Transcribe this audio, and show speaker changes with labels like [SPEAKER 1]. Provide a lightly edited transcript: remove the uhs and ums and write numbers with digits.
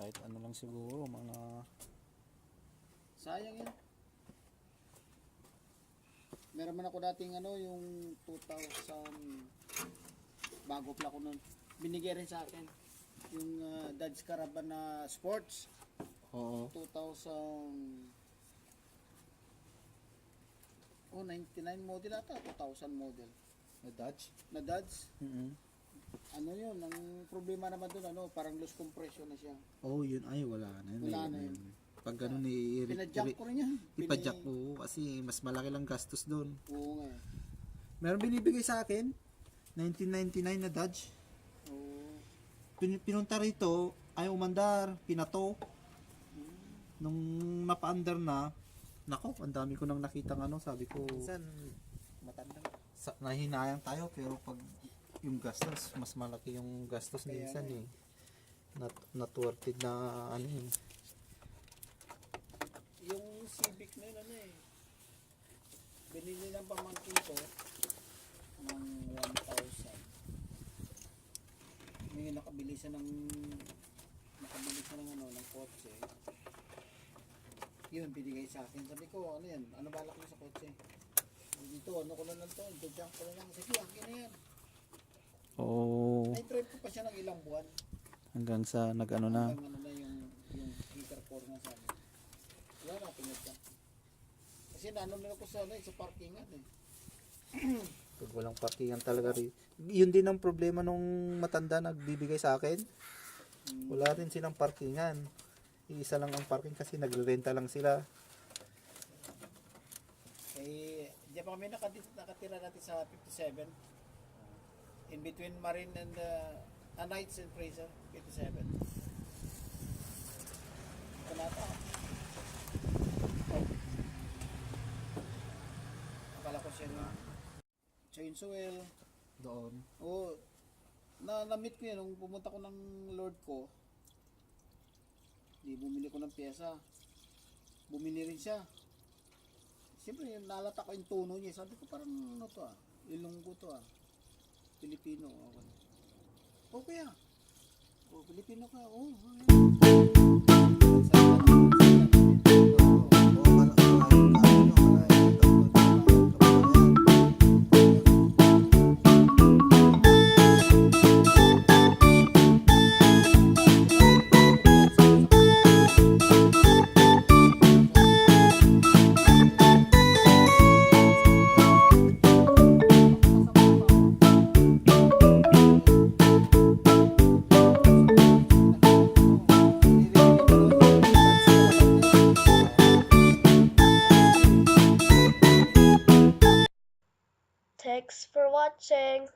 [SPEAKER 1] kahit ano lang siguro, mga
[SPEAKER 2] sayang yan. Meron man ako dating yung 2000, bago pala ko nun, binigay rin sa akin yung Dodge Caravan na sports.
[SPEAKER 1] oo.
[SPEAKER 2] 99 model ata, 2000 model
[SPEAKER 1] Na Dodge?
[SPEAKER 2] na Dodge.
[SPEAKER 1] Mm-hmm.
[SPEAKER 2] Yun, ang problema naman doon, parang loose compression na siya.
[SPEAKER 1] Oh, yun ay wala na yun.
[SPEAKER 2] Wala na yun.
[SPEAKER 1] Pag ganun
[SPEAKER 2] Pinadjunk ko rin yan.
[SPEAKER 1] ipadjak ko kasi mas malaki lang gastos doon.
[SPEAKER 2] Oo nga.
[SPEAKER 1] Meron binibigay sa akin 1999 na Dodge.
[SPEAKER 2] Oo.
[SPEAKER 1] Pinunta rito, ay umandar, pinato. Nung napa-under na, nako, ang dami ko nang nakitang sabi ko,
[SPEAKER 2] Minsan, matanda.
[SPEAKER 1] Nahinayang tayo pero pag yung gastos, mas malaki yung gastos
[SPEAKER 2] Kaya
[SPEAKER 1] minsan not worth it na
[SPEAKER 2] Yung civic na yun, binili ng pamangkin ko ng 1,000. May nakabili siya ng kotse. Yun, binigay sa akin. Sabi ko, ano yan? Ano balak mo sa kotse? Dito, ano ko lang to? Junk ko lang. Sige, akin na yan.
[SPEAKER 1] Oo.
[SPEAKER 2] Ay, drive ko pa siya ng ilang buwan.
[SPEAKER 1] Hanggang sa na.
[SPEAKER 2] Hanggang na yung heater core nga sa amin. Wala na, pinagka. Kasi nila ko sa parkingan
[SPEAKER 1] Pag walang parkingan talaga rin. Yun din ang problema nung matanda nagbibigay sa akin. Wala rin silang parkingan. Isa lang ang parking kasi nagre-renta lang sila.
[SPEAKER 2] Diyan pa kami nakatira natin sa 57. In between Marine and Knights and Fraser, 57. Ito na ito. Akala ko siya chainsaw wheel.
[SPEAKER 1] Doon.
[SPEAKER 2] Oo. Na-meet ko yun nung pumunta ko ng Lord ko. Bumili ko ng pyesa. Bumili rin siya. Siyempre, nalata ko yung tono niya. Sabi ko parang Ilonggo to Pilipino. Okay Pilipino ka.
[SPEAKER 3] Thanks for watching.